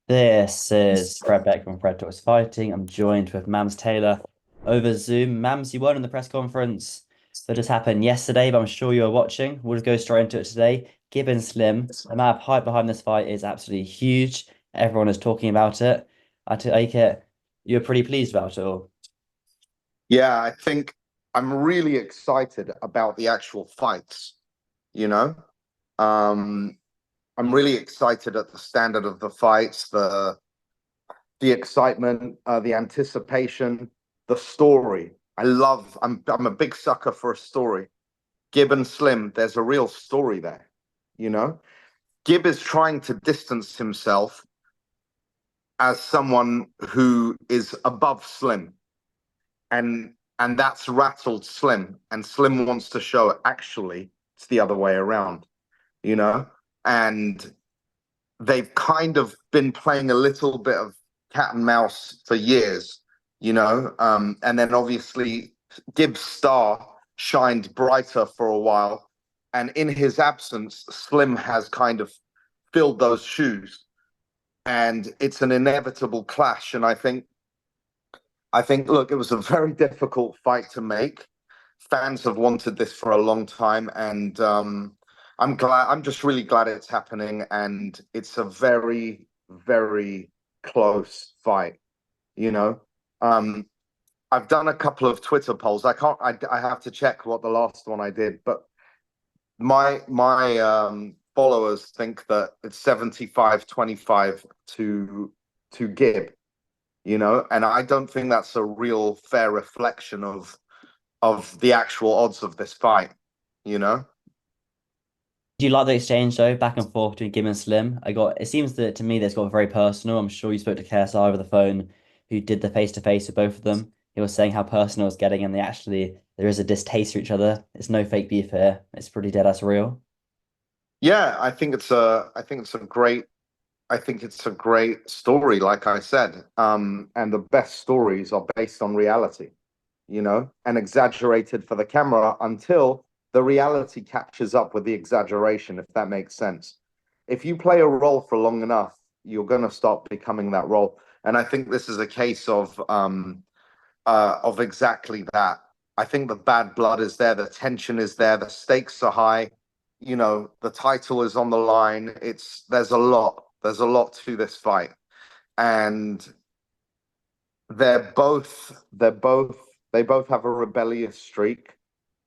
This is Fred Beck from Fred Talks Fighting. I'm joined with Mams Taylor over Zoom. Mams, you weren't in the press conference that just happened yesterday, but I'm sure you were watching. We'll just go straight into it today. Gibbon Slim, the amount of hype behind this fight is absolutely huge. Everyone is talking about it. I take it you're pretty pleased about it all. Yeah, I think I'm really excited about the actual fights, you know? Um, I'm really excited at the standard of the fights, the excitement, the anticipation, the story. I'm a big sucker for a story. Gib and Slim, there's a real story there, you know? Gib is trying to distance himself as someone who is above Slim. And that's rattled Slim, and Slim wants to show actually it's the other way around, you know. And they've kind of been playing a little bit of cat and mouse for years, you know. And then obviously Gibbs' star shined brighter for a while, and in his absence, Slim has kind of filled those shoes, and it's an inevitable clash. And I think, look, it was a very difficult fight to make. Fans have wanted this for a long time, and I'm glad. I'm just really glad it's happening, and it's a very, very close fight. You know, um, I've done a couple of Twitter polls. I can't. I have to check what the last one I did, but my followers think that it's 75-25 to Gibb, you know, and I don't think that's a real fair reflection of the actual odds of this fight, you know. Do you like the exchange though, back and forth between Gibb and Slim? It seems that to me that's got very personal. I'm sure you spoke to KSI over the phone, who did the face to face with both of them. He was saying how personal it's getting, and there is a distaste for each other. It's no fake beef here. It's pretty dead ass real. Yeah, I think it's a great story, like I said. And the best stories are based on reality, you know, and exaggerated for the camera until the reality catches up with the exaggeration, if that makes sense. If you play a role for long enough, you're going to start becoming that role. And I think this is a case of exactly that. I think the bad blood is there, the tension is there, the stakes are high. You know, the title is on the line. There's a lot to this fight, and they both have a rebellious streak.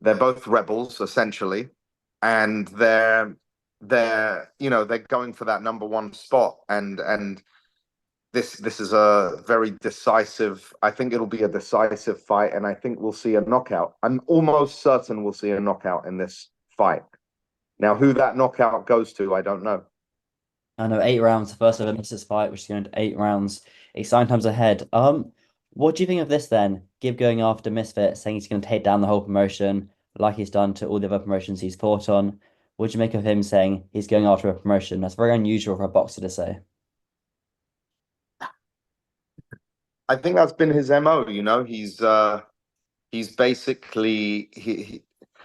They're both rebels essentially, and they're going for that number one spot, and this is a very decisive. I think it'll be a decisive fight, and I think we'll see a knockout. I'm almost certain we'll see a knockout in this fight. Now, who that knockout goes to, I don't know. I know 8 rounds, the first ever Misfits fight, which is going to 8 rounds. Exciting times ahead. What do you think of this then? Gibb going after Misfits, saying he's going to take down the whole promotion, like he's done to all the other promotions he's fought on. What do you make of him saying he's going after a promotion? That's very unusual for a boxer to say. I think that's been his MO. You know, he's basically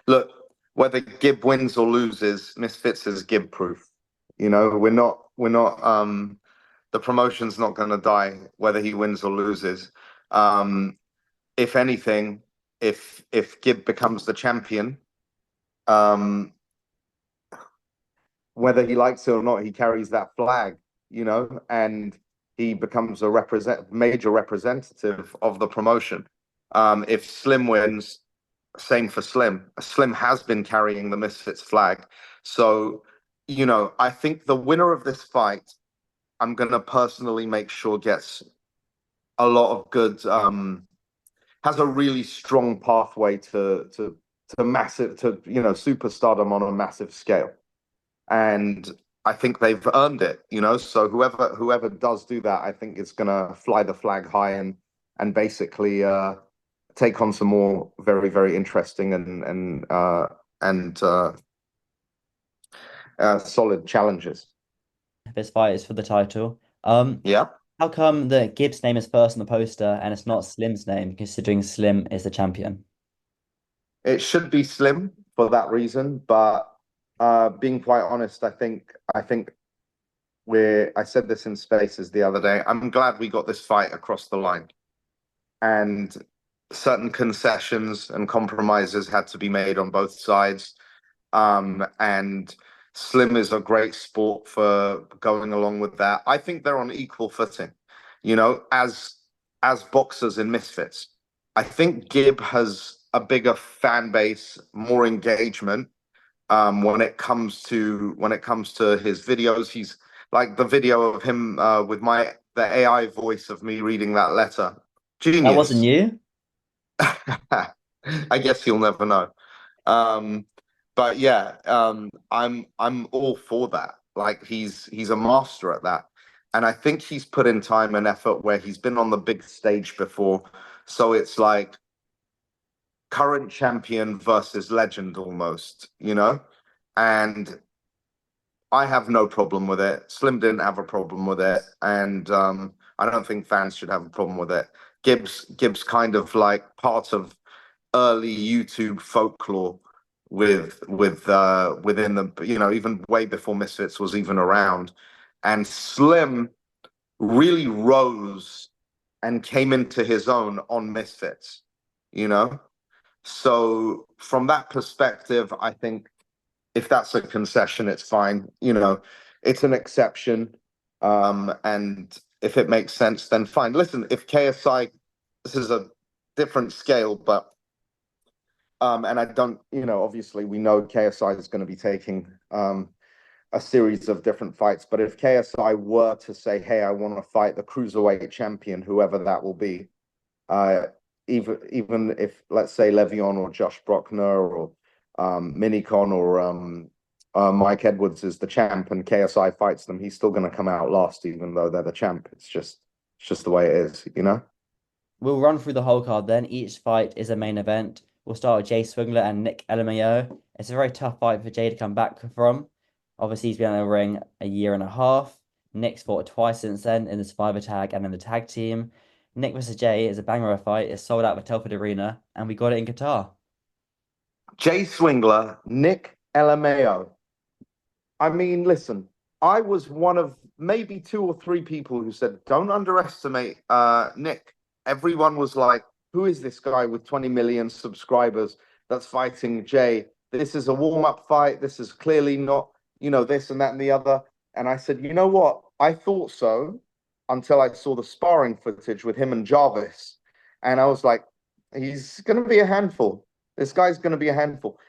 look, whether Gibb wins or loses, Misfits is Gibb proof. You know, we're not the promotion's not going to die whether he wins or loses. Um, if anything, if Gibb becomes the champion, um, whether he likes it or not, he carries that flag, you know, and he becomes a major representative of the promotion. If Slim wins, same for Slim. Slim has been carrying the Misfits flag. So, you know, I think the winner of this fight, I'm going to personally make sure gets a lot of good, has a really strong pathway to massive, to, you know, superstardom on a massive scale. And I think they've earned it, you know. So whoever does do that, I think it's gonna fly the flag high and basically take on some more very very interesting and solid challenges. This fight is for the title. Yeah, How come the Gibbs name is first on the poster and it's not Slim's name, considering Slim is the champion? it should be Slim for that reason, but being quite honest, I think I said this in Spaces the other day. I'm glad we got this fight across the line, and certain concessions and compromises had to be made on both sides. And Slim is a great sport for going along with that. I think they're on equal footing, as boxers in Misfits. I think Gib has a bigger fan base, more engagement. When it comes to his videos, he's like the video of him with the AI voice of me reading that letter. That wasn't Genius. you? I guess you'll never know. But yeah, I'm all for that. Like he's a master at that. And I think he's put in time and effort where he's been on the big stage before. So it's like current champion versus legend almost, And I have no problem with it. Slim didn't have a problem with it. And I don't think fans should have a problem with it. Gibbs kind of like part of early YouTube folklore within the even way before Misfits was even around, and Slim really rose and came into his own on Misfits, So from that perspective, I think if that's a concession, it's fine. It's an exception, and if it makes sense, then fine. Listen, if KSI, this is a different scale, but and I don't, obviously we know KSI is going to be taking a series of different fights. But if KSI were to say, hey, I want to fight the cruiserweight champion, whoever that will be, even if, let's say, Le'Veon or Josh Brockner or Minicon or Mike Edwards is the champ and KSI fights them, he's still going to come out last, even though they're the champ. It's just the way it is, We'll run through the whole card then. Each fight is a main event. We'll start with Jay Swingler and Nich LMAO. It's a very tough fight for Jay to come back from. Obviously, he's been in the ring a year and a half. Nick's fought twice since then in the Survivor Tag and in the tag team. Nich versus Jay is a banger of a fight. It's sold out at Telford Arena, and we got it in Qatar. Jay Swingler, Nich LMAO. I mean, listen, I was one of maybe 2 or 3 people who said, don't underestimate Nich. Everyone was like, who is this guy with 20 million subscribers that's fighting Jay? This is a warm-up fight. This is clearly not, this and that and the other. And I said, you know what? I thought so until I saw the sparring footage with him and Jarvis. And I was like, he's going to be a handful. This guy's going to be a handful.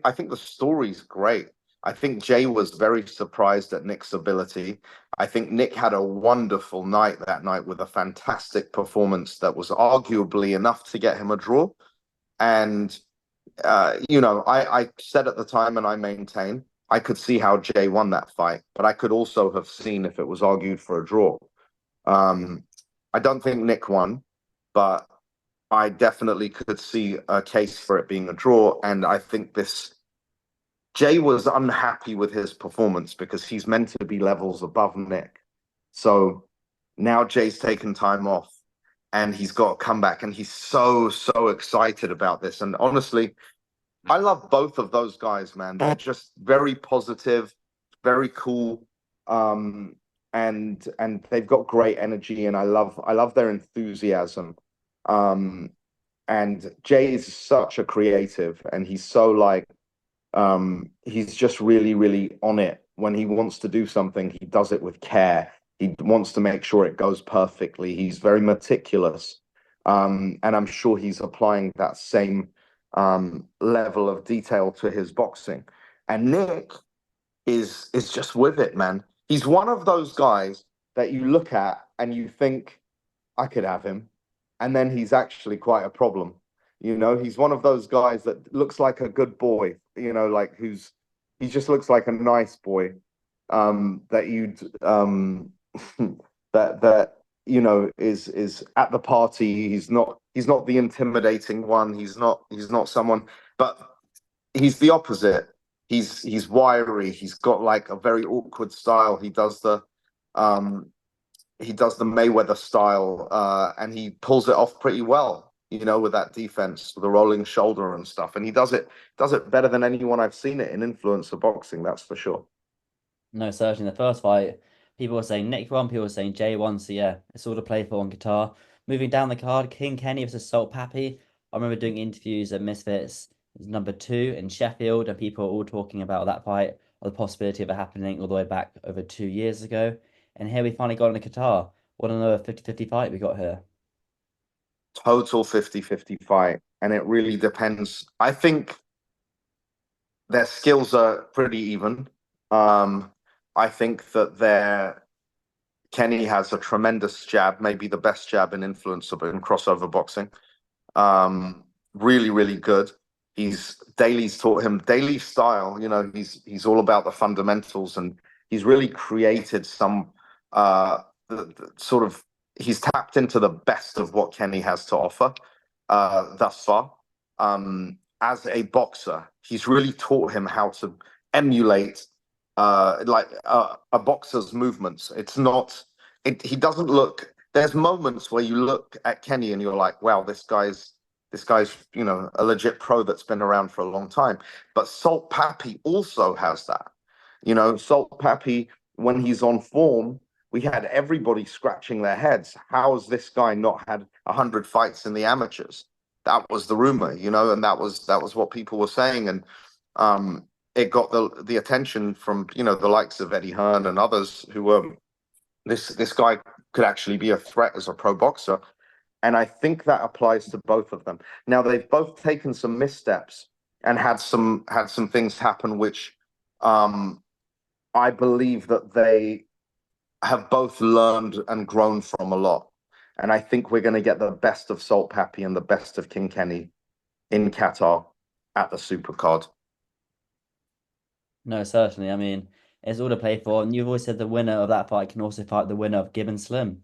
I think the story's great. I think Jay was very surprised at Nick's ability. I think Nich had a wonderful night that night with a fantastic performance that was arguably enough to get him a draw. And, I said at the time, and I maintain, I could see how Jay won that fight, but I could also have seen if it was argued for a draw. I don't think Nich won, but I definitely could see a case for it being a draw. And I think Jay was unhappy with his performance because he's meant to be levels above Nich. So now Jay's taken time off and he's got a comeback and he's so excited about this. And honestly, I love both of those guys, man. They're just very positive, very cool. And they've got great energy and I love their enthusiasm. And Jay is such a creative and he's so like, he's just really, really on it. When he wants to do something, he does it with care. He wants to make sure it goes perfectly. He's very meticulous. And I'm sure he's applying that same level of detail to his boxing. And Nich is just with it, man. He's one of those guys that you look at and you think, I could have him. And then he's actually quite a problem. He's one of those guys that looks like a good boy, like he just looks like a nice boy, that you'd, that is at the party. He's not the intimidating one. He's not someone, but he's the opposite. He's wiry. He's got like a very awkward style. He does the Mayweather style, and he pulls it off pretty well. With that defense, with the rolling shoulder and stuff. And he does it better than anyone I've seen it in influencer boxing, that's for sure. No, certainly the first fight People were saying Nich won, people were saying Jay won. So yeah, it's all to play for on guitar. Moving down the card, King Kenny versus Salt Papi. I remember doing interviews at Misfits. It was number 2 in Sheffield, and people were all talking about that fight or the possibility of it happening all the way back over 2 years ago. And here we finally got on the guitar. What another 50-50 fight we got here. Total 50-50 fight. And it really depends. I think their skills are pretty even. I think that Kenny has a tremendous jab, maybe the best jab and influence in crossover boxing. Really, really good. Daly's taught him Daly style. He's all about the fundamentals, and he's really created some the sort of he's tapped into the best of what Kenny has to offer thus far. As a boxer, he's really taught him how to emulate a boxer's movements. It's not. He doesn't look. There's moments where you look at Kenny and you're like, wow, this guy's a legit pro that's been around for a long time. But Salt Papi also has that. Salt Papi, when he's on form, we had everybody scratching their heads. How has this guy not had 100 fights in the amateurs? That was the rumor, and that was what people were saying. And it got the attention from the likes of Eddie Hearn and others who were this guy could actually be a threat as a pro boxer. And I think that applies to both of them. Now they've both taken some missteps and had some things happen, which I believe that they have both learned and grown from a lot. And I think we're going to get the best of Salt Papi and the best of King Kenny in Qatar at the Supercard. No, certainly. I mean, it's all to play for. And you've always said the winner of that fight can also fight the winner of Gibbon Slim.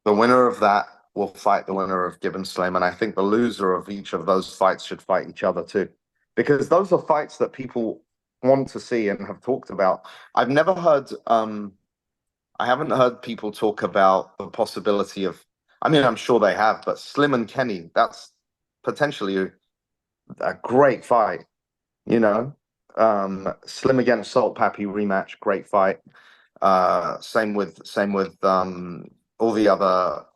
The winner of that will fight the winner of Gibbon Slim, and I think the loser of each of those fights should fight each other too, because those are fights that people want to see and have talked about. I haven't heard people talk about the possibility of. I mean, I'm sure they have, but Slim and Kenny, that's potentially a great fight. Slim against Salt Papi rematch, great fight. Same with all the other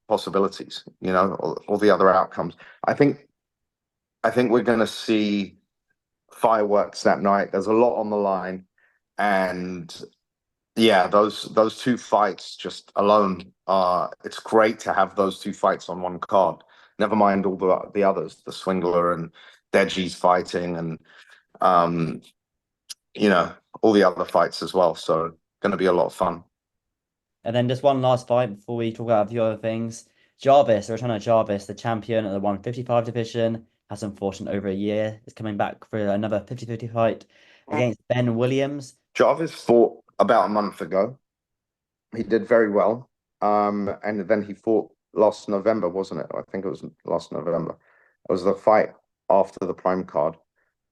possibilities, all the other outcomes. I think we're going to see fireworks that night. There's a lot on the line, and yeah, those two fights just alone, it's great to have those two fights on one card. Never mind all the others, the Swingler and Deji's fighting, and all the other fights as well. So going to be a lot of fun. And then just one last fight before we talk about a few other things. Jarvis, the return of Jarvis, the champion of the 155 division, hasn't fought in over a year. Is coming back for another 50-50 fight against Ben Williams. Jarvis fought about a month ago. He did very well. And then he fought last November, wasn't it? I think it was last November. It was the fight after the Prime card.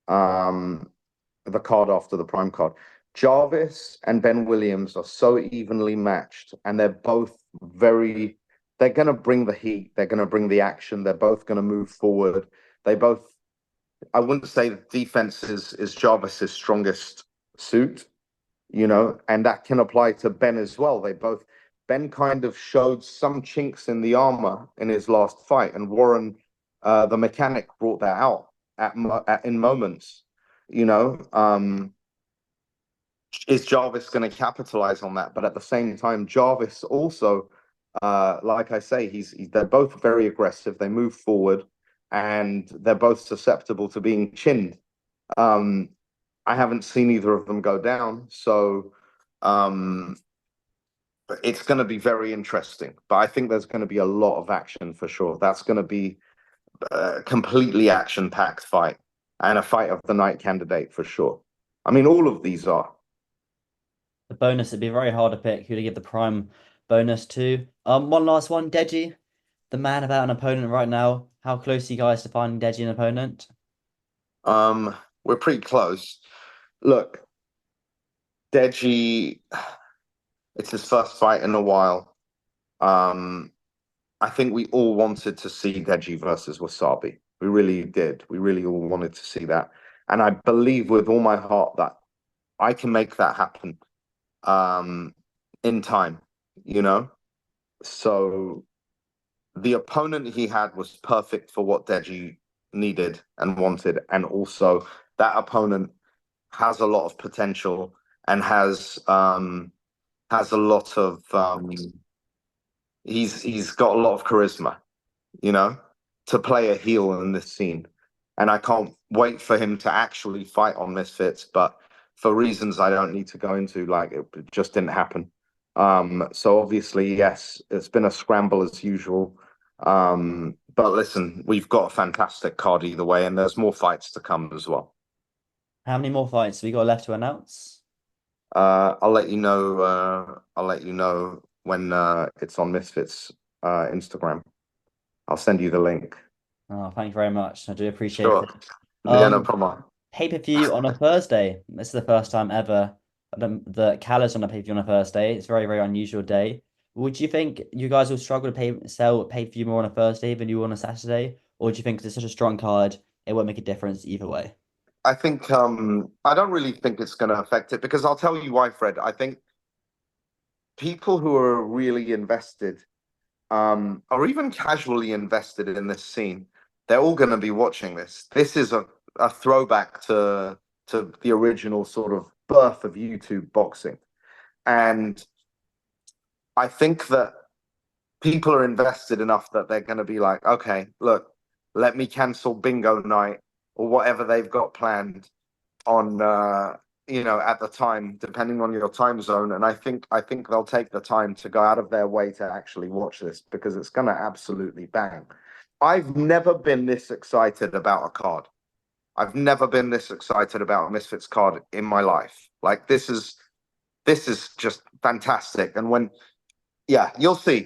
The card after the Prime card. Jarvis and Ben Williams are so evenly matched, and they're both they're going to bring the heat. They're going to bring the action. They're both going to move forward. I wouldn't say defense is Jarvis's strongest suit, and that can apply to Ben as well. Ben kind of showed some chinks in the armor in his last fight, and Warren, the mechanic, brought that out in moments, Is Jarvis going to capitalize on that? But at the same time, Jarvis also, like I say, they're both very aggressive. They move forward, and they're both susceptible to being chinned. I haven't seen either of them go down, so it's going to be very interesting. But I think there's going to be a lot of action for sure. That's going to be a completely action-packed fight, and a fight of the night candidate for sure. I mean, all of these are. The bonus, it'd be very hard to pick who to give the prime bonus to. One last one, Deji, the man about an opponent right now. How close are you guys to finding Deji an opponent? We're pretty close. Look, Deji, it's his first fight in a while. I think we all wanted to see Deji versus Wasabi. We really did. We really all wanted to see that. And I believe with all my heart that I can make that happen. um, in time, you know? So the opponent he had was perfect for what Deji needed and wanted. And also that opponent has a lot of potential and has a lot of he's got a lot of charisma, you know, to play a heel in this scene. And I can't wait for him to actually fight on Misfits, but for reasons I don't need to go into, like it just didn't happen. So obviously, yes, it's been a scramble as usual. But listen, we've got a fantastic card either way, and there's more fights to come as well. How many more fights have we got left to announce? I'll let you know. I'll let you know when it's on Misfits Instagram. I'll send you the link. Oh, thank you very much. I do appreciate Sure. it. Yeah, no Um, problem. Pay-per-view on a Thursday. This is the first time ever the Cal is on a pay-per-view on a Thursday. It's a very, very unusual day. Would you think you guys will struggle to sell pay-per-view more on a Thursday than you on a Saturday? Or do you think it's such a strong card, it won't make a difference either way? I think I don't really think it's going to affect it because I'll tell you why, Fred. I think people who are really invested, or even casually invested in this scene, they're all going to be watching this. This is a throwback to the original sort of birth of YouTube boxing, and I think that people are invested enough that they're going to be like, okay, look, let me cancel bingo night or whatever they've got planned on at the time, depending on your time zone. And I think they'll take the time to go out of their way to actually watch this because it's gonna absolutely bang. I've never been this excited about a card. I've never been this excited about a Misfits card in my life. Like this is just fantastic. And when yeah, you'll see.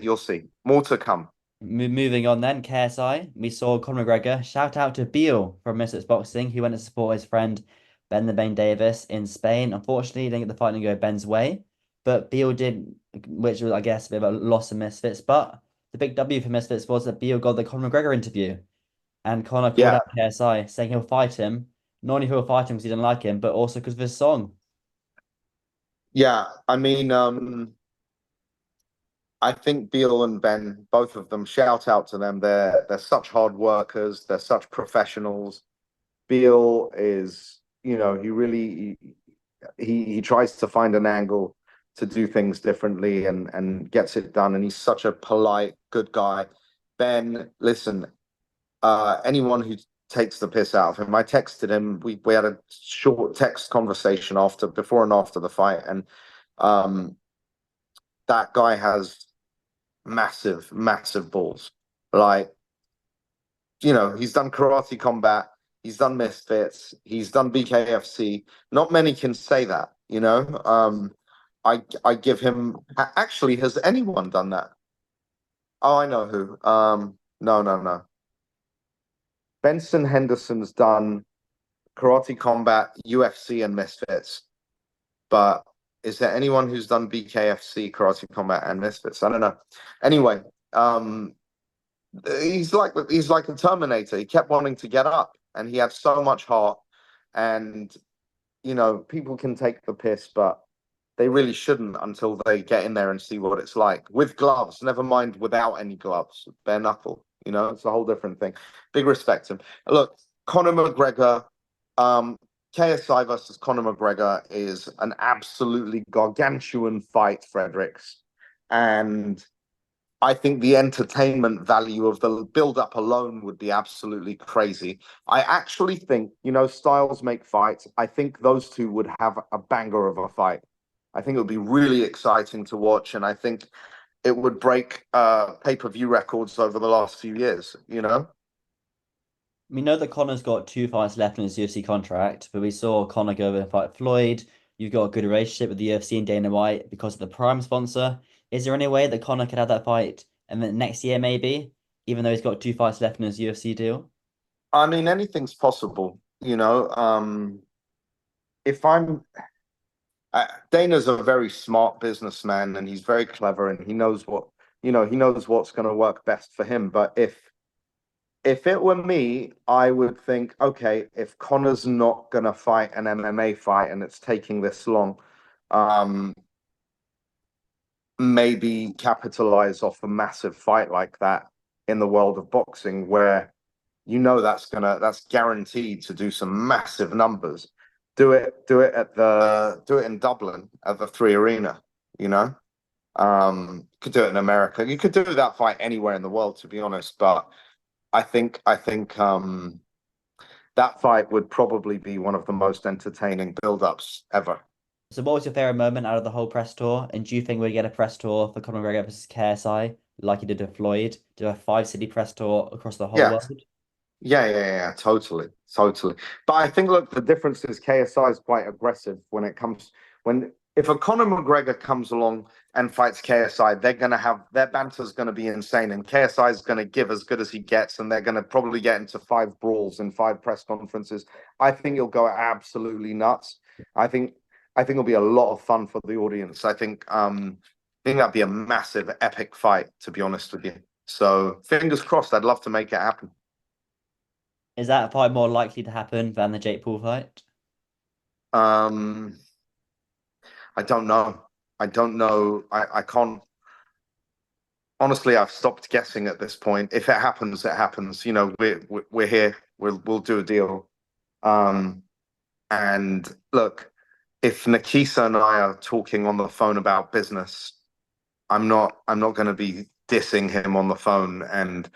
More to come. Moving on then, KSI, we saw Conor McGregor. Shout out to Beal from Misfits Boxing, who went to support his friend Ben the Bane Davis in Spain. Unfortunately, he didn't get the fight to go Ben's way, but Beal did, which was, I guess, a bit of a loss of Misfits. But the big W for Misfits was that Beal got the Conor McGregor interview, and Conor called Yeah, out KSI, saying he'll fight him. Not only he'll fight him because he didn't like him, but also because of his song. yeah. I mean, I think Beal and Ben, both of them, shout out to them. They're such hard workers. They're such professionals. Beal is, he really he tries to find an angle to do things differently and gets it done. And he's such a polite, good guy. Ben, listen, anyone who takes the piss out of him, I texted him. We had a short text conversation before and after the fight, and um, that guy has massive, massive balls. Like, he's done karate combat, he's done Misfits, he's done BKFC. Not many can say that, you know. I give him actually, has anyone done that? Oh, I know who. No, no, no. Benson Henderson's done karate combat, UFC, and Misfits. But is there anyone who's done BKFC, karate combat, and Misfits? I don't know. Anyway, he's like a Terminator. He kept wanting to get up, and he had so much heart. And people can take the piss, but they really shouldn't until they get in there and see what it's like with gloves. Never mind without any gloves, bare knuckle. It's a whole different thing. Big respect to him. Look, Conor McGregor, KSI versus Conor McGregor is an absolutely gargantuan fight, Fredericks, and I think the entertainment value of the build up alone would be absolutely crazy. I actually think, styles make fights. I think those two would have a banger of a fight. I think it would be really exciting to watch, and I think it would break pay-per-view records over the last few years. We know that Connor's got two fights left in his UFC contract, but we saw Connor go over and fight Floyd. You've got a good relationship with the UFC and Dana White because of the Prime sponsor. Is there any way that Connor could have that fight and then next year maybe, even though he's got two fights left in his UFC deal? I mean, anything's possible. If I'm Dana's a very smart businessman and he's very clever and he knows what's going to work best for him. But if it were me, I would think, okay, if Connor's not going to fight an MMA fight and it's taking this long, um, maybe capitalize off a massive fight like that in the world of boxing, where that's guaranteed to do some massive numbers. Do it in Dublin at the Three Arena, you know. You could do it in America. You could do that fight anywhere in the world, to be honest. But I think that fight would probably be one of the most entertaining build-ups ever. So what was your favorite moment out of the whole press tour? And do you think we'd get a press tour for Conor McGregor versus KSI like he did with Floyd? Do a 5-city press tour across the whole Yeah, world? yeah, totally. But I think, look, the difference is KSI is quite aggressive when it comes when if a Conor McGregor comes along and fights KSI, they're gonna have their banter's gonna be insane, and KSI is gonna give as good as he gets, and they're gonna probably get into 5 brawls and 5 press conferences. I think it'll go absolutely nuts. I think I think it'll be a lot of fun for the audience. I think that'd be a massive, epic fight, to be honest with you. So fingers crossed. I'd love to make it happen. Is that fight more likely to happen than the Jake Paul fight? Um, I don't know. I don't know. I can't. Honestly, I've stopped guessing at this point. If it happens, it happens. You know, we're here. We'll do a deal. Um, and look, if Nikisa and I are talking on the phone about business, I'm not going to be dissing him on the phone and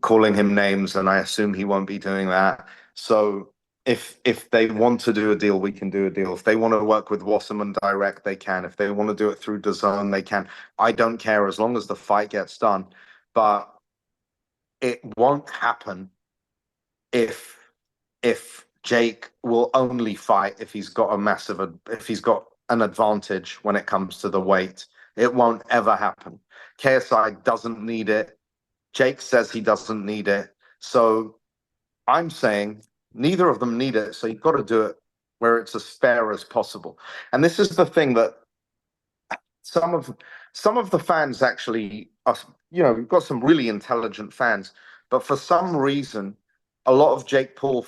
calling him names, and I assume he won't be doing that. So if they want to do a deal, we can do a deal. If they want to work with Wasserman direct, they can. If they want to do it through DAZN, they can. I don't care as long as the fight gets done. But it won't happen if Jake will only fight if he's got if he's got an advantage when it comes to the weight. It won't ever happen. KSI doesn't need it. Jake says he doesn't need it. So I'm saying neither of them need it. So you've got to do it where it's as fair as possible. And this is the thing that some of some of the fans actually are, we've got some really intelligent fans, but for some reason, a lot of Jake Paul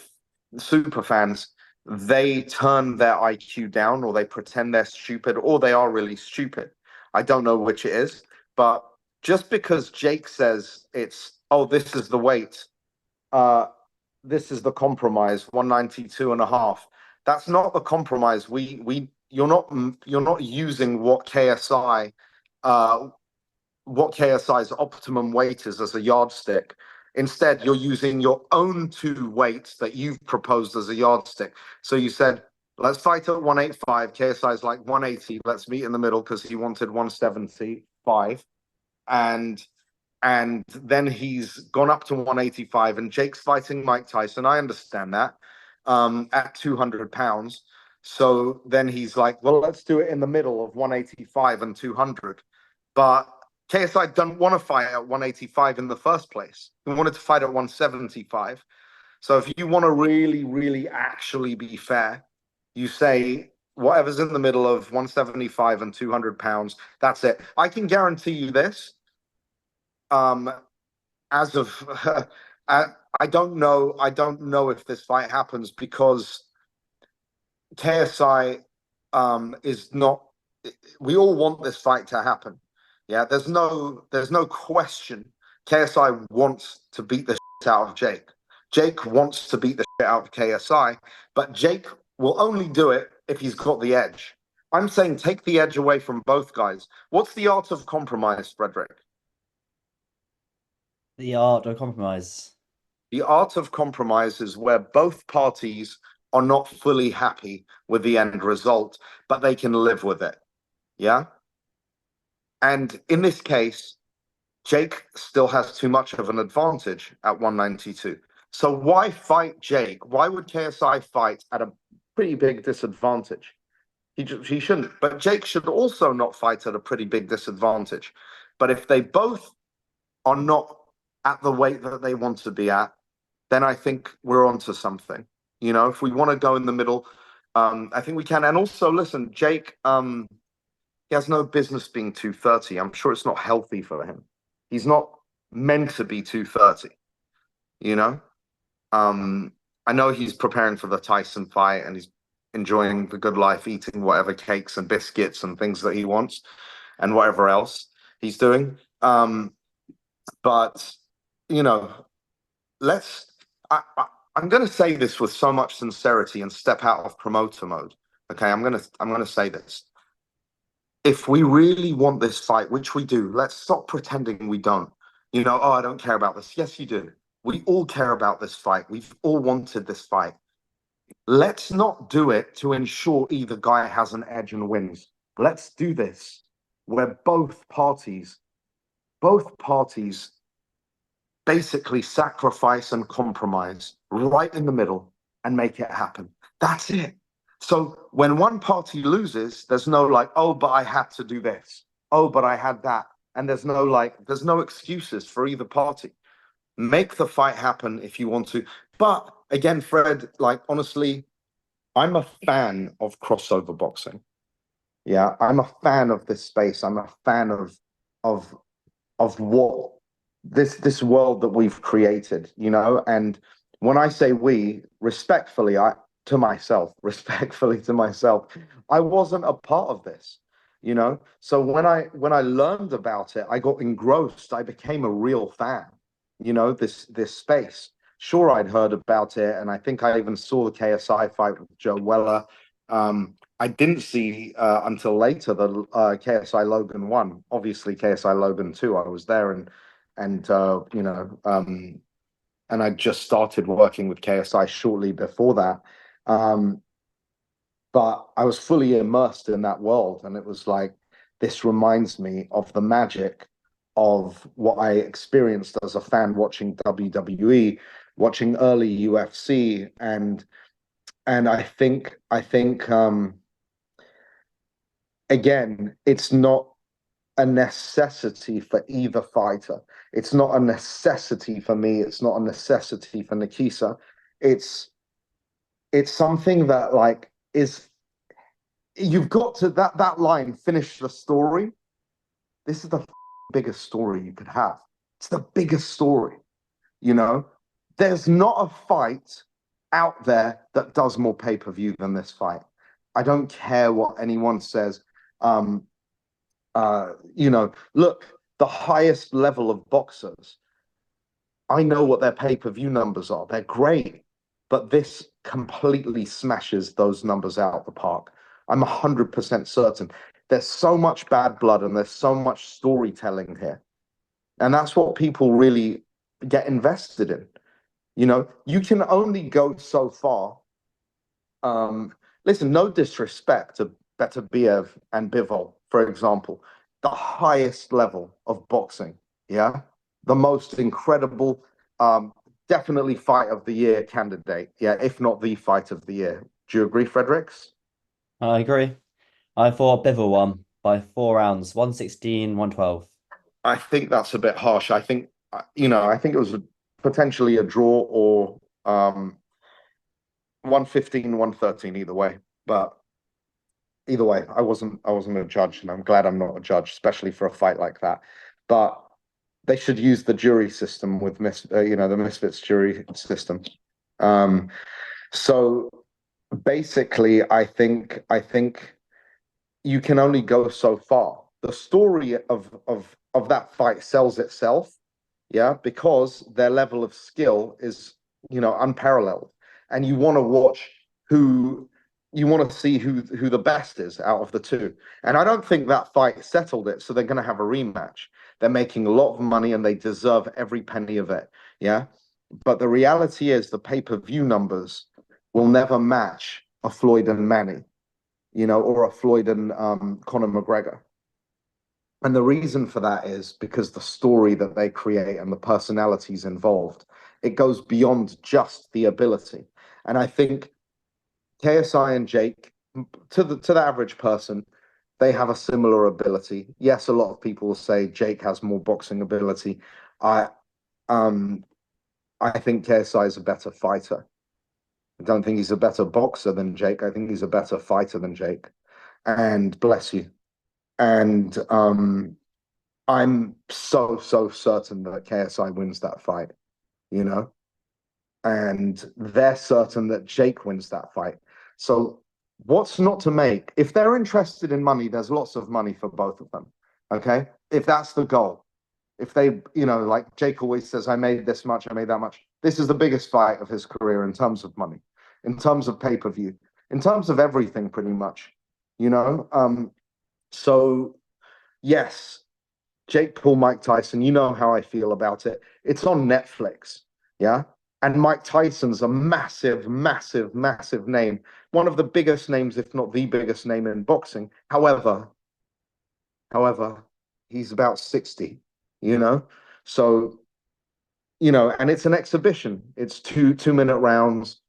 super fans, they turn their IQ down, or they pretend they're stupid, or they are really stupid. I don't know which it is, but just because Jake says oh, this is the weight, uh, this is the compromise, 192 and a half. That's not the compromise. You're not using what KSI's optimum weight is as a yardstick. Instead, you're using your own 2 weights that you've proposed as a yardstick. So you said, let's fight at 185. KSI's like 180. Let's meet in the middle because he wanted 175. And then he's gone up to 185, and Jake's fighting Mike Tyson. I understand that, at 200 pounds. So then he's like, well, let's do it in the middle of 185 and 200. But KSI don't want to fight at 185 in the first place. He wanted to fight at 175. So if you want to really, really actually be fair, you say whatever's in the middle of 175 and 200 pounds, that's it. I can guarantee you this. As of I don't know. I don't know if this fight happens because KSI is not. We all want this fight to happen. Yeah, there's no question. KSI wants to beat the shit out of Jake. Jake wants to beat the shit out of KSI, but Jake will only do it if he's got the edge. I'm saying take the edge away from both guys. What's the art of compromise, Frederick? The art of compromise. The art of compromise is where both parties are not fully happy with the end result, but they can live with it. Yeah. And in this case, Jake still has too much of an advantage at 192. So why fight Jake? Why would KSI fight at a pretty big disadvantage? He shouldn't. But Jake should also not fight at a pretty big disadvantage. But if they both are not at the weight that they want to be at, then I think we're onto something. You know, if we want to go in the middle, I think we can. And also, listen, Jake, he has no business being 230. I'm sure it's not healthy for him. He's not meant to be 230, you know? I know he's preparing for the Tyson fight, and he's enjoying the good life, eating whatever cakes and biscuits and things that he wants. and whatever else he's doing. But you know, let's. I'm going to say this with so much sincerity and step out of promoter mode. Okay, I'm gonna say this. If we really want this fight, which we do, let's stop pretending we don't. You know, oh, I don't care about this. Yes, you do. We all care about this fight. We've all wanted this fight. Let's not do it to ensure either guy has an edge and wins. Let's do this where both parties basically sacrifice and compromise right in the middle and make it happen. That's it. So when one party loses, there's no like, oh, but I had to do this. Oh, but I had that. And there's no excuses for either party. Make the fight happen if you want to. But again, Fred, like, honestly, I'm a fan of crossover boxing. Yeah, I'm a fan of this space. I'm a fan of what this world that we've created, you know. And when I say we, respectfully to myself, I wasn't a part of this, you know. So when I learned about it, I got engrossed. I became a real fan, you know, this space. Sure, I'd heard about it, and I think I even saw the KSI fight with Joe Weller. I didn't see until later the KSI Logan 1. Obviously, KSI Logan 2. I was there, and you know, and I just started working with KSI shortly before that. But I was fully immersed in that world, and it was like, this reminds me of the magic of what I experienced as a fan watching WWE, watching early UFC, and I think again, it's not a necessity for either fighter. It's not a necessity for me. It's not a necessity for Nikisa. It's something that like is, you've got to that line, finish the story. This is the biggest story you could have. It's the biggest story, you know. There's not a fight out there that does more pay-per-view than this fight. I don't care what anyone says. You know, look, the highest level of boxers, I know what their pay-per-view numbers are. They're great, but this completely smashes those numbers out of the park. I'm 100% certain. There's so much bad blood and there's so much storytelling here. And that's what people really get invested in. You know, you can only go so far. Listen, no disrespect to Beterbiev and Bivol, for example, the highest level of boxing, yeah, the most incredible, definitely fight of the year candidate, yeah, if not the fight of the year. Do you agree, Fredericks? I agree. I thought Bivol won by 4 rounds, 116, 112. I think that's a bit harsh. I think, you know, I think it was potentially a draw or 115, 113 either way. But either way, I wasn't a judge, and I'm glad I'm not a judge, especially for a fight like that. But they should use the jury system with you know, the Misfits jury system. So basically, I think you can only go so far. The story of that fight sells itself, yeah, because their level of skill is, you know, unparalleled, and you want to watch you want to see who the best is out of the two. And I don't think that fight settled it, so they're going to have a rematch. They're making a lot of money and they deserve every penny of it, yeah. But the reality is the pay-per-view numbers will never match a Floyd and Manny, you know, or a Floyd and Conor McGregor. And the reason for that is because the story that they create and the personalities involved, it goes beyond just the ability. And I think KSI and Jake, to the average person, they have a similar ability. Yes, a lot of people will say Jake has more boxing ability. I think KSI is a better fighter. I don't think he's a better boxer than Jake. I think he's a better fighter than Jake. And bless you. And I'm so certain that KSI wins that fight, you know, and they're certain that Jake wins that fight. So what's not to make? If they're interested in money, there's lots of money for both of them. Okay, if that's the goal, if they, like Jake always says, I made this much, I made that much. This is the biggest fight of his career in terms of money, in terms of pay-per-view, in terms of everything, pretty much. You know, so yes, Jake Paul, Mike Tyson. You know how I feel about it. It's on Netflix, yeah. And Mike Tyson's a massive, massive, massive name, one of the biggest names, if not the biggest name in boxing. However, he's about 60, you know? So, and it's an exhibition. It's two-minute rounds.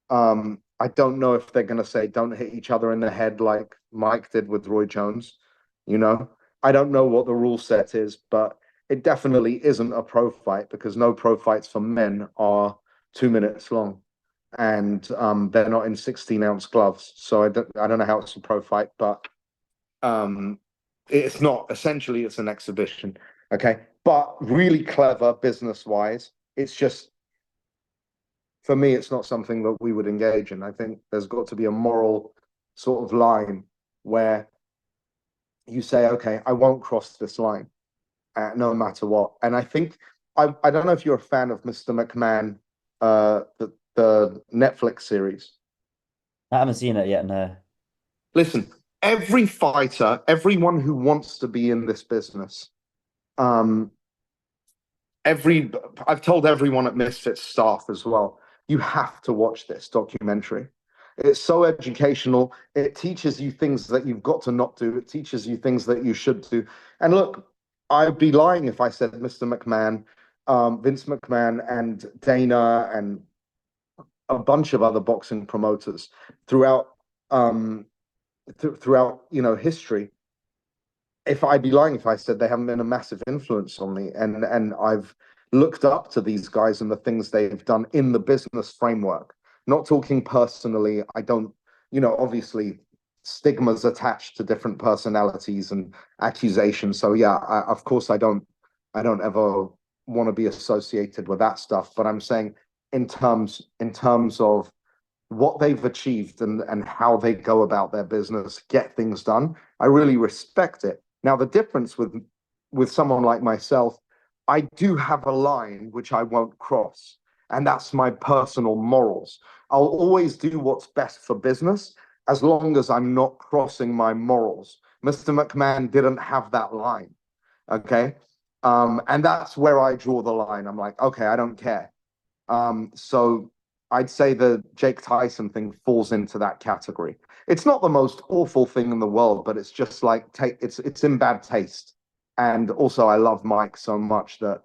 I don't know if they're gonna say don't hit each other in the head like Mike did with Roy Jones, you know? I don't know what the rule set is, but it definitely isn't a pro fight because no pro fights for men are 2 minutes long. And they're not in 16-ounce gloves. So I don't know how it's a pro fight, but um it's not. Essentially, it's an exhibition. Okay. But really clever business wise. It's just, for me, it's not something that we would engage in. I think there's got to be a moral sort of line where you say, okay, I won't cross this line no matter what. And I think, I don't know if you're a fan of Mr. McMahon, the Netflix series. I haven't seen it yet, no. Listen, every fighter, everyone who wants to be in this business, um, I've told everyone at Misfits staff as well, you have to watch this documentary. It's so educational. It teaches you things that you've got to not do. It teaches you things that you should do. And look, I'd be lying if I said Mr. McMahon, Vince McMahon, and Dana, and a bunch of other boxing promoters throughout history. If I'd be lying if I said they haven't been a massive influence on me, and I've looked up to these guys and the things they've done in the business framework. Not talking personally, I don't, obviously stigmas attached to different personalities and accusations. So yeah, of course I don't ever want to be associated with that stuff. But I'm saying in terms of what they've achieved and how they go about their business, get things done, I really respect it. Now, the difference with someone like myself, I do have a line which I won't cross, and that's my personal morals. I'll always do what's best for business as long as I'm not crossing my morals. Mr. McMahon didn't have that line, okay? And that's where I draw the line. I'm like, okay, I don't care. So I'd say the Jake Tyson thing falls into that category. It's not the most awful thing in the world, but it's just like it's in bad taste. And also, I love Mike so much that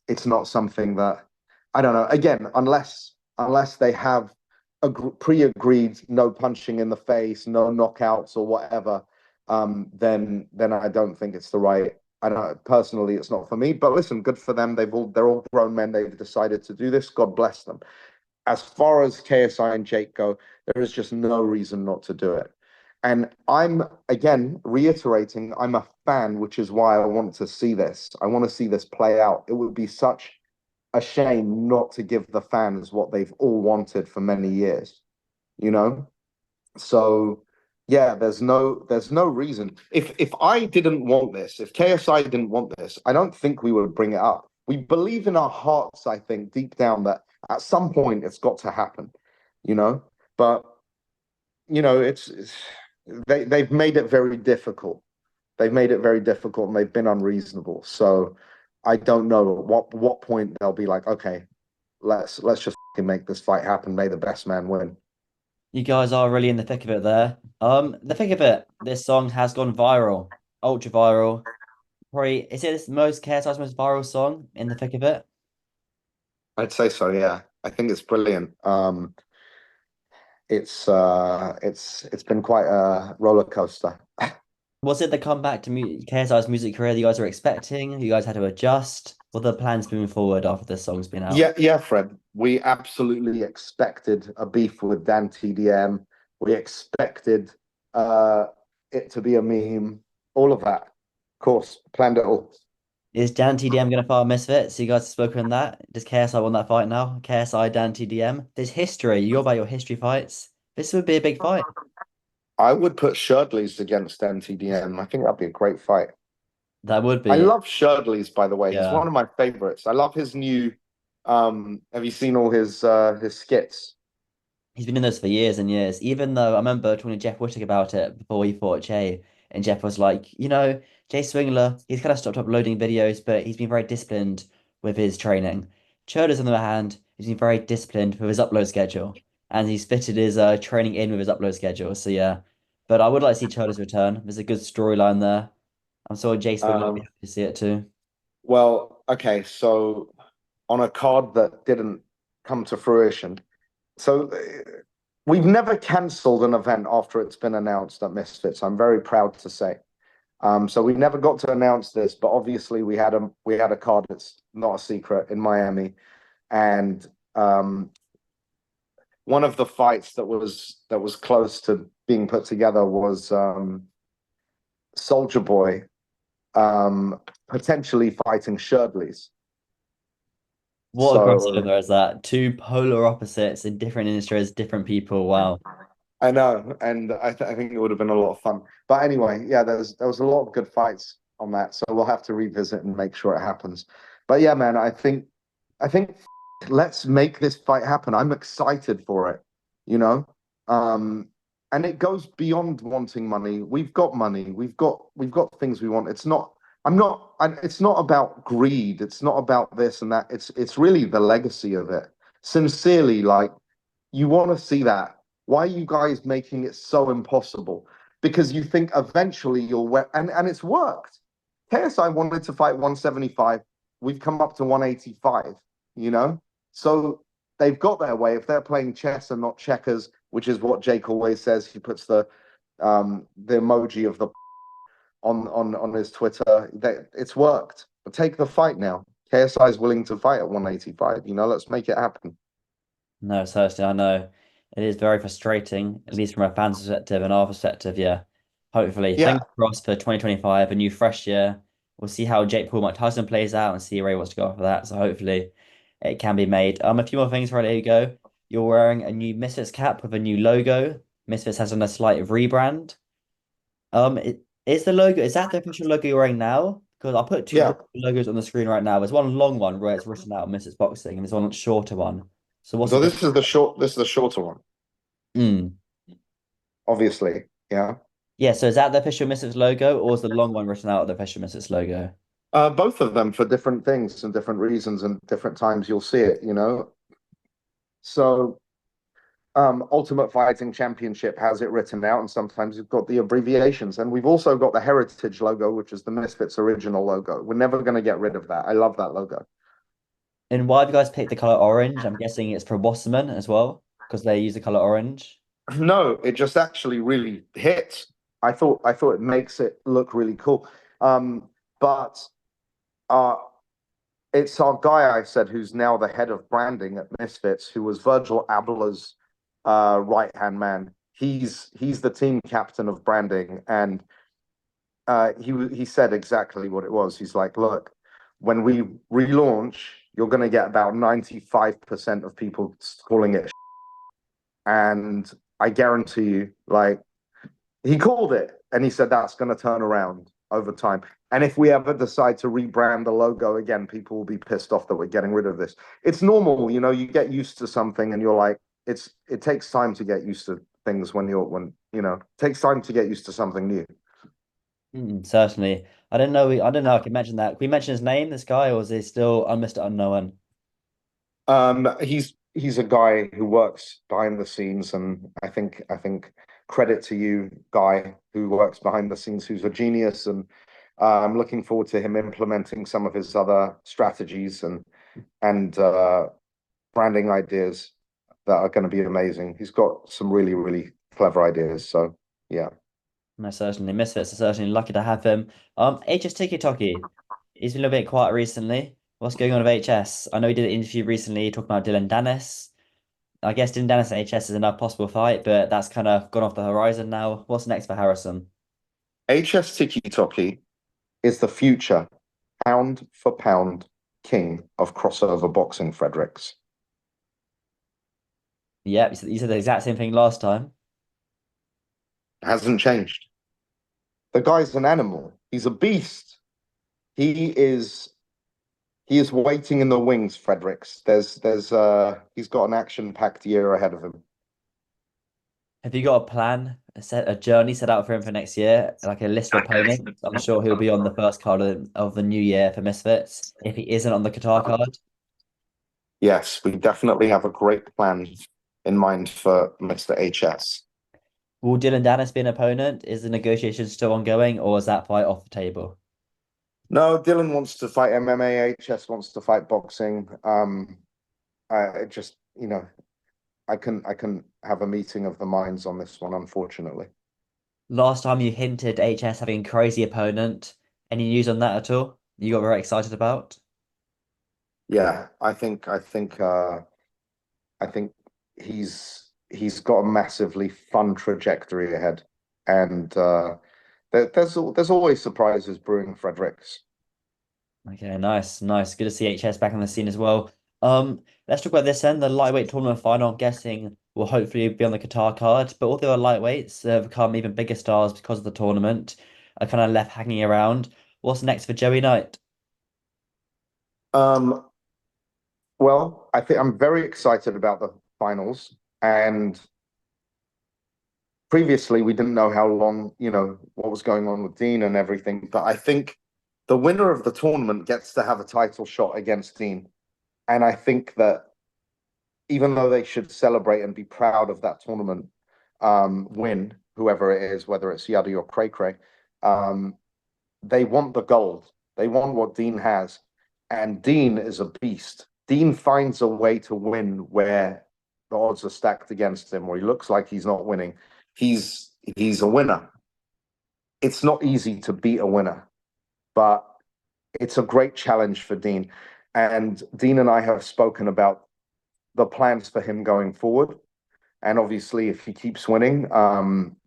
it's not something that, I don't know. Again, unless they have a pre-agreed no punching in the face, no knockouts or whatever, then I don't think it's the right. I don't know, personally, it's not for me. But listen, good for them. They're all grown men. They've decided to do this. God bless them. As far as KSI and Jake go, there is just no reason not to do it. And I'm, again, reiterating, I'm a fan, which is why I want to see this. I want to see this play out. It would be such a shame not to give the fans what they've all wanted for many years, you know? So yeah, there's no reason. If I didn't want this, if KSI didn't want this, I don't think we would bring it up. We believe in our hearts, I think, deep down, that at some point it's got to happen, you know? But it's they've made it very difficult. They've made it very difficult and they've been unreasonable. So I don't know at what point they'll be like, okay, let's just make this fight happen. May the best man win. You guys are really in the thick of it there. The thick of it, this song has gone viral, ultra viral. Probably, is it the most KSI's most viral song in the thick of it? I'd say so, yeah. I think it's brilliant. It's been quite a roller coaster. Was it the comeback to KSI's music career that you guys were expecting? You guys had to adjust? What are the plans moving forward after this song's been out? Yeah, Fred. We absolutely expected a beef with Dan TDM. We expected uh it to be a meme. All of that. Of course, planned it all. Is Dan TDM going to fight Misfits? You guys have spoken on that. Does KSI want that fight now? KSI, Dan TDM. There's history. You're about your history fights. This would be a big fight. I would put Sherdley's against Dan TDM. I think that'd be a great fight. That would I be, love Sherdley's, by the way. He's yeah. one of my favorites. I love his new have you seen all his skits? He's been in this for years and years. Even though I remember talking to Jeff Whittick about it before he fought Jay, and Jeff was like, Jay Swingler, he's kind of stopped uploading videos, but he's been very disciplined with his training. Churdas, on the other hand, he's been very disciplined with his upload schedule, and he's fitted his training in with his upload schedule. So yeah, but I would like to see Churdas return. There's a good storyline there. I'm sure Jay Swingler would be Um, happy to see it too. well, okay, so on a card that didn't come to fruition. So we've never cancelled an event after it's been announced at Misfits. I'm very proud to say. So we never got to announce this, but obviously we had a card that's not a secret in Miami, and one of the fights that was close to being put together was Soldier Boy potentially fighting Sherdley's. What a So crossover is that? Two polar opposites in different industries, different people. Wow. I know, and I think it would have been a lot of fun. But anyway, yeah, there was a lot of good fights on that, so we'll have to revisit and make sure it happens. But yeah, man, I think let's make this fight happen. I'm excited for it, you know. Um, and it goes beyond wanting money. We've got money. We've got things we want. It's not about greed. It's not about this and that. It's really the legacy of it. Sincerely, like you want to see that. Why are you guys making it so impossible? Because you think eventually and it's worked. KSI wanted to fight 175. We've come up to 185, you know? So they've got their way. If they're playing chess and not checkers, which is what Jake always says, he puts the emoji of the on his Twitter. It's worked. But take the fight now. KSI is willing to fight at 185. Let's make it happen. No, certainly, I know. It is very frustrating, at least from a fan's perspective and our perspective, yeah. Hopefully, Yeah, fingers crossed for 2025, a new fresh year. We'll see how Jake Paul Mike Tyson plays out and see where he wants to go after that. So hopefully it can be made. A few more things before I let you go. You're wearing a new Misfits cap with a new logo. Misfits has done a slight rebrand. Is the logo, is that the official logo you're wearing now? Because I'll put two yeah. logos on the screen right now. There's one long one where it's written out Misfits Boxing, and there's one shorter one. So what's the So difference? this is the shorter one, Mm. obviously. Yeah. Yeah, so is that the official Misfits logo, or is the long one written out of the official Misfits logo? Both of them for different things and different reasons and different times you'll see it. So Ultimate Fighting Championship has it written out, and sometimes you've got the abbreviations. And we've also got the Heritage logo, which is the Misfits original logo. We're never going to get rid of that. I love that logo. And why have you guys picked the color orange? I'm guessing it's for Wasserman as well, because they use the color orange. No, it just actually really hits. I thought it makes it look really cool. But uh it's our guy, I said, who's now the head of branding at Misfits, who was Virgil Abloh's right-hand man. He's the team captain of branding, and he said exactly what it was. He's like, look, when we relaunch, you're going to get about 95% of people calling it, and I guarantee you, like he called it, and he said that's going to turn around over time. And if we ever decide to rebrand the logo again, people will be pissed off that we're getting rid of this. It's normal, you get used to something and you're like, it takes time to get used to things it takes time to get used to something new. Certainly. I don't know I can mention that. Can we mention his name, this guy, or is he still Mr. Unknown? He's a guy who works behind the scenes, and I think credit to you, guy who works behind the scenes, who's a genius, and I'm looking forward to him implementing some of his other strategies and branding ideas that are going to be amazing. He's got some really, really clever ideas. So yeah. No, certainly. Misfits are certainly lucky to have him. HS TikkyTokky. He's been a little bit quiet recently. What's going on with HS? I know he did an interview recently talking about Dylan Dennis. I guess Dylan Dennis and HS is another possible fight, but that's kind of gone off the horizon now. What's next for Harrison? HS TikkyTokky is the future pound for pound king of crossover boxing, Fredericks. Yeah, you said the exact same thing last time. Hasn't changed. The guy's an animal. He's a beast. he is waiting in the wings, Fredericks. He's got an action-packed year ahead of him. Have you got a plan, a journey set out for him for next year, like a list of opponents? I'm sure he'll be on the first card of the new year for Misfits. If he isn't on the Qatar card, Yes, we definitely have a great plan in mind for Mr. HS. will Dylan Dennis be an opponent? Is the negotiation still ongoing, or is that fight off the table? No, Dylan wants to fight MMA. HS wants to fight boxing. I just, I can have a meeting of the minds on this one, unfortunately. Last time you hinted HS having a crazy opponent. Any news on that at all? You got very excited about? Yeah, I think he's got a massively fun trajectory ahead, and there's always surprises brewing, Fredericks. Okay, nice, nice. Good to see HS back on the scene as well. Let's talk about this then. The lightweight tournament final, I'm guessing, will hopefully be on the Qatar card, but all the other lightweights have become even bigger stars because of the tournament, are kind of left hanging around. What's next for Joey Knight? Um, well, I think I'm very excited about the finals, and previously we didn't know how long, what was going on with Dean and everything, but I think the winner of the tournament gets to have a title shot against Dean. And I think that even though they should celebrate and be proud of that tournament win, whoever it is, whether it's Yadi or Cray Cray, um, they want the gold. They want what Dean has. And Dean is a beast. Dean finds a way to win where the odds are stacked against him, or he looks like he's not winning. He's a winner. It's not easy to beat a winner, but it's a great challenge for Dean. And Dean and I have spoken about the plans for him going forward. And obviously, if he keeps winning,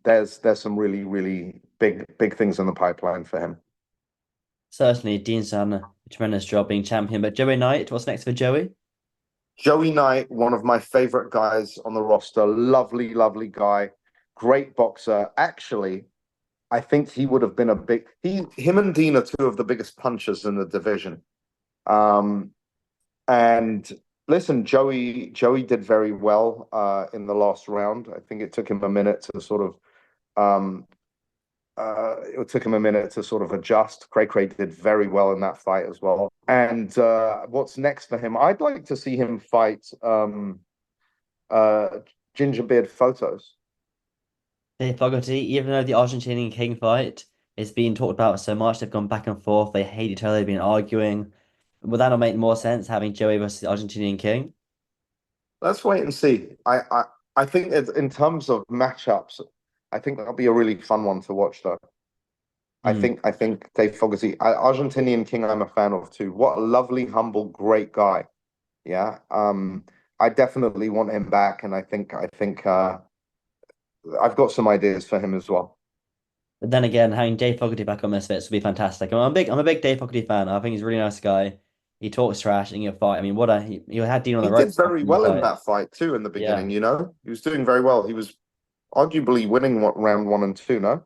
there's some really, really big things in the pipeline for him. Certainly, Dean's done a tremendous job being champion, but Joey Knight, what's next for Joey? Joey Knight, one of my favorite guys on the roster, lovely, lovely guy, great boxer. Actually, I think he would have been him and Dean are two of the biggest punchers in the division. And listen, Joey did very well in the last round. I think it took him a minute to sort of adjust. Cray Cray did very well in that fight as well. And what's next for him? I'd like to see him fight Gingerbeard Photos. Dave Fogarty, even though the Argentinian King fight is being talked about so much, they've gone back and forth, they hate each other, they've been arguing. Would that not make more sense having Joey versus the Argentinian King? Let's wait and see. I think in terms of matchups, I think that'll be a really fun one to watch, though. I think Dave Fogarty, Argentinian King, I'm a fan of too. What a lovely, humble, great guy. Yeah. I definitely want him back, and I think I've got some ideas for him as well. But then again, having Dave Fogarty back on Misfits would be fantastic. I'm a big Dave Fogarty fan. I think he's a really nice guy. He talks trash in your fight. I mean, he had Dean on He the did ropes very in the well in fight. that fight too in the Yeah. beginning, He was doing very well. He was arguably winning round one and two, no?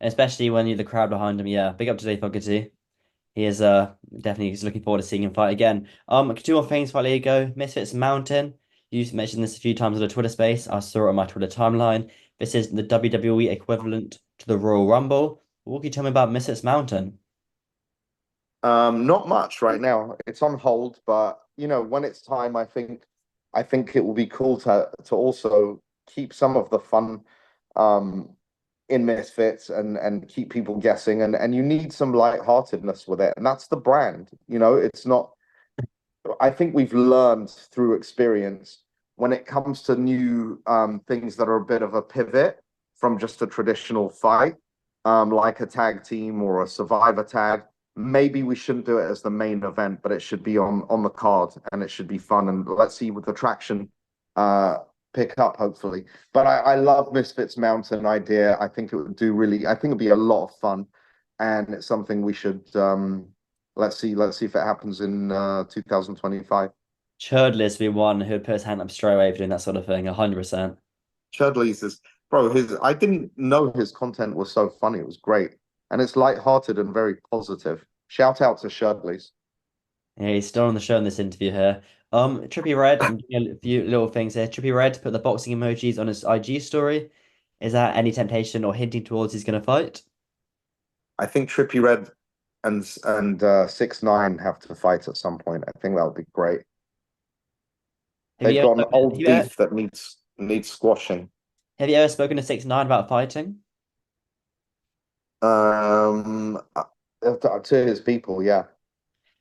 Especially when you're the crowd behind him. Yeah. Big up to Dave Fogarty. He is definitely looking forward to seeing him fight again. Two more things before I let you go. Misfits Mountain. You mentioned this a few times on the Twitter space. I saw it on my Twitter timeline. This is the WWE equivalent to the Royal Rumble. What can you tell me about Misfits Mountain? Not much right now. It's on hold, but when it's time, I think it will be cool to also keep some of the fun in Misfits and keep people guessing, and you need some lightheartedness with it, and that's the brand. It's not. I think we've learned through experience when it comes to new things that are a bit of a pivot from just a traditional fight, like a tag team or a survivor tag. Maybe we shouldn't do it as the main event, but it should be on the card and it should be fun. And let's see with the traction pick up, hopefully. But I love Misfits Mountain idea. I think it'd be a lot of fun. And it's something we should let's see if it happens in 2025. Churdley's be one who would put his hand up straight away for doing that sort of thing, 100%. Chudley's is bro, his I didn't know his content was so funny. It was great. and it's lighthearted and very positive. Shout out to Shirley's. Yeah, he's still on the show in this interview here. Trippie Red, I'm doing a few little things here. Trippie Red put the boxing emojis on his IG story. Is that any temptation or hinting towards he's gonna fight? I think Trippie Red and 6ix9ine have to fight at some point. I think that would be great. Have They've you ever got an spoken, old beef that needs squashing. have you ever spoken to 6ix9ine about fighting? Um, uh, to his people, yeah.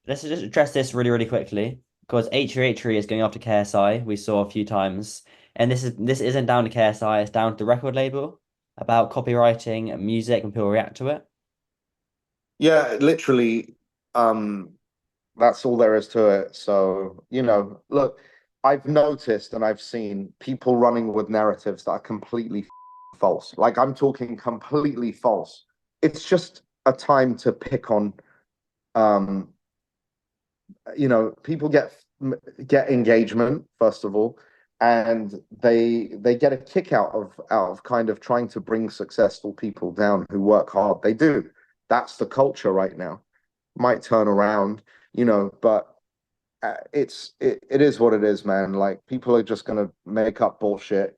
Let's just address this really, really quickly because H3 is going after KSI. We saw a few times, and this isn't down to KSI. It's down to the record label about copywriting music and people react to it. Yeah, literally, that's all there is to it. So, look, I've noticed and I've seen people running with narratives that are completely false. Like I'm talking completely false. It's just a time to pick on, um, people get engagement, first of all, and they get a kick out of kind of trying to bring successful people down who work hard. They do. That's the culture right now. Might turn around, but it is what it is, man. Like people are just gonna make up bullshit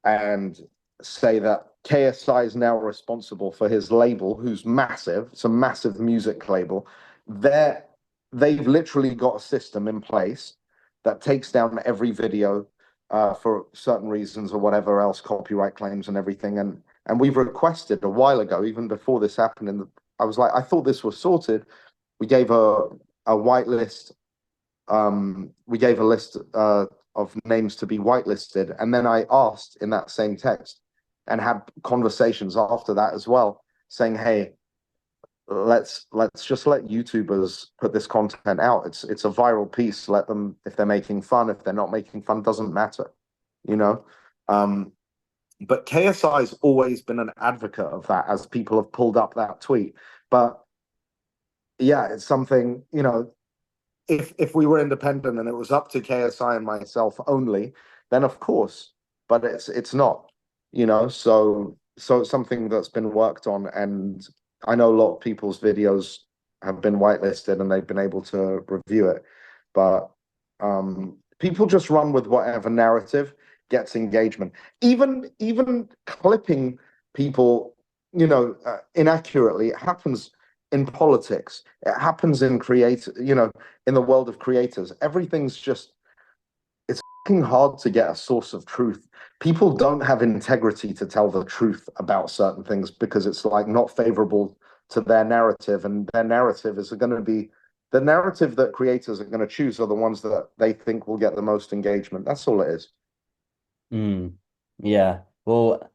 and say that KSI is now responsible for his label, who's massive. It's a massive music label. They're they've literally got a system in place that takes down every video for certain reasons or whatever else, copyright claims and everything. And we've requested a while ago, even before this happened. I was like, I thought this was sorted. We gave a whitelist. We gave a list of names to be whitelisted, and then I asked in that same text and had conversations after that as well, saying, "Hey, let's just let YouTubers put this content out. It's a viral piece. Let them, if they're making fun, if they're not making fun, doesn't matter, you know." But KSI's always been an advocate of that, as people have pulled up that tweet. But yeah, it's something, if we were independent and it was up to KSI and myself only, then of course. But it's not, so it's something that's been worked on, and I know a lot of people's videos have been whitelisted and they've been able to review it. But people just run with whatever narrative gets engagement. Even clipping people, inaccurately. It happens in politics. It happens in in the world of creators. Everything's just, it's fucking hard to get a source of truth. People don't have integrity to tell the truth about certain things because it's like not favorable to their narrative, and their narrative is going to be the narrative that creators are going to choose are the ones that they think will get the most engagement. That's all it is. Mm. Yeah. Well,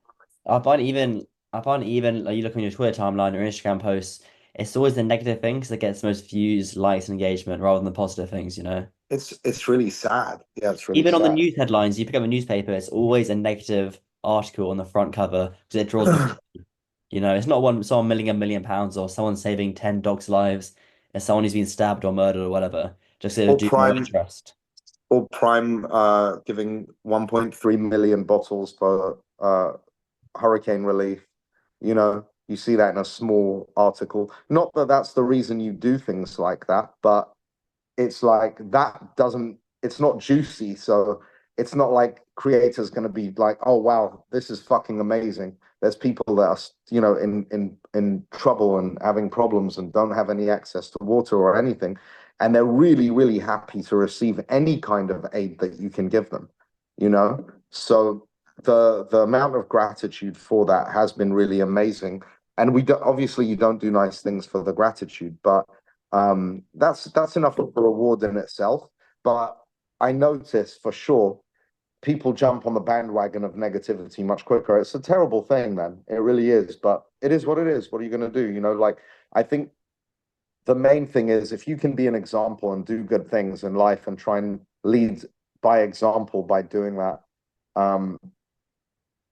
I find even like you look on your Twitter timeline or Instagram posts, it's always the negative things that gets the most views, likes, and engagement rather than the positive things, you know? It's really sad. Yeah, it's really Even on the sad. news headlines, you pick up a newspaper, it's always a negative article on the front cover because it draws the it's not someone milling £1 million or someone saving 10 dogs' lives. It's someone who's been stabbed or murdered or whatever, just to or do more Prime interest. or Prime giving 1.3 million bottles for hurricane relief. You see that in a small article. Not that that's the reason you do things like that, but it's like that doesn't, it's not juicy. So it's not like creators going to be like, oh wow, this is fucking amazing. There's people that are, in trouble and having problems and don't have any access to water or anything, and they're really, really happy to receive any kind of aid that you can give them. So the amount of gratitude for that has been really amazing. And obviously you don't do nice things for the gratitude, but that's enough of a reward in itself. But I notice for sure people jump on the bandwagon of negativity much quicker. It's a terrible thing, man. It really is. But it is what it is. What are you going to do? Like I think the main thing is if you can be an example and do good things in life and try and lead by example by doing that, um,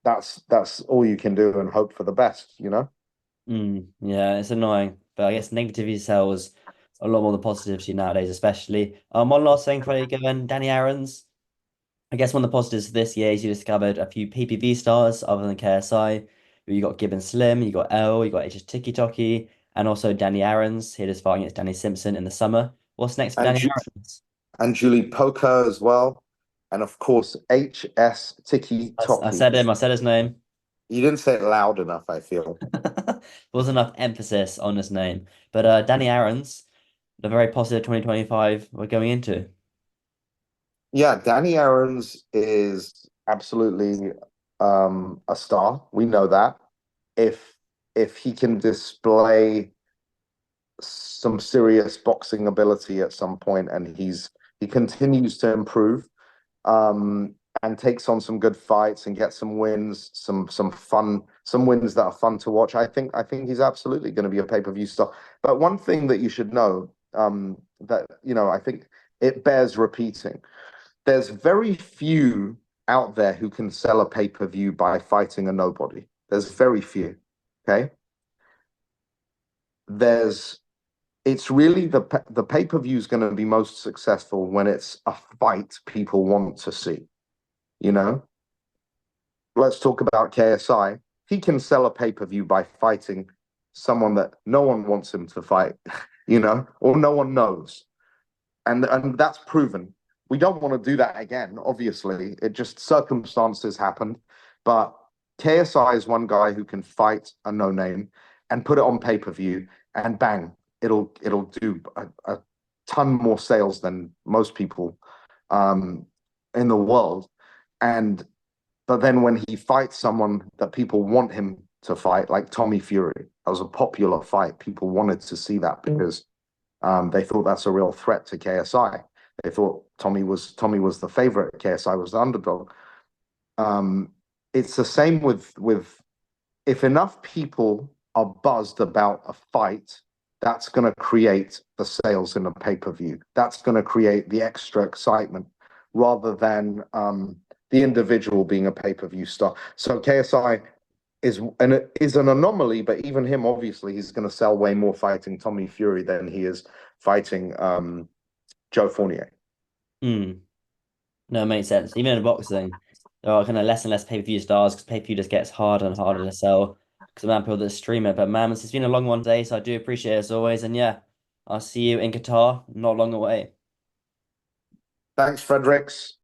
that's all you can do and hope for the best. Yeah, it's annoying, but I guess negativity sells a lot more than positivity nowadays, especially. One last thing before you go in, Danny Aaron's. I guess one of the positives this year is you discovered a few PPV stars other than KSI You got Gibbon Slim, you got L, you got H's TikkyTokky, and also Danny Aaron's. He is fighting against Danny Simpson in the summer. What's next for and Danny Ju- Aaron's? and Julie Poker as well, and of course HS Tiki I Tocky. said him, I said his name. You didn't say it loud enough, I feel. Wasn't enough emphasis on his name. But Danny Aaron's, the very positive 2025 we're going into. Yeah, Danny Aaron's is absolutely a star. We know that. If if he can display some serious boxing ability at some point and he continues to improve, and takes on some good fights and gets some wins, some wins that are fun to watch. I think he's absolutely going to be a pay-per-view star. But one thing that you should know, that I think it bears repeating. There's very few out there who can sell a pay-per-view by fighting a nobody. There's very few. Okay. There's it's really the pay-per-view is going to be most successful when it's a fight people want to see. You know, let's talk about KSI. He can sell a pay-per-view by fighting someone that no one wants him to fight, or no one knows. And that's proven. We don't want to do that again, obviously. It just circumstances happened. But KSI is one guy who can fight a no-name and put it on pay-per-view, and bang, it'll do a ton more sales than most people in the world. And but then when he fights someone that people want him to fight, like Tommy Fury, that was a popular fight. People wanted to see that because they thought that's a real threat to KSI. They thought Tommy was the favorite, KSI was the underdog. It's the same with if enough people are buzzed about a fight, that's going to create the sales in a pay-per-view. That's going to create the extra excitement rather than the individual being a pay-per-view star. So KSI is an anomaly, but even him, obviously, he's going to sell way more fighting Tommy Fury than he is fighting Joe Fournier. Hmm. No, it makes sense. Even in boxing, there are kind of less and less pay-per-view stars because pay-per-view just gets harder and harder to sell because of the amount of people that stream it. But man, it's been a long one today, so I do appreciate it as always. And yeah, I'll see you in Qatar, not long away. Thanks, Fredericks.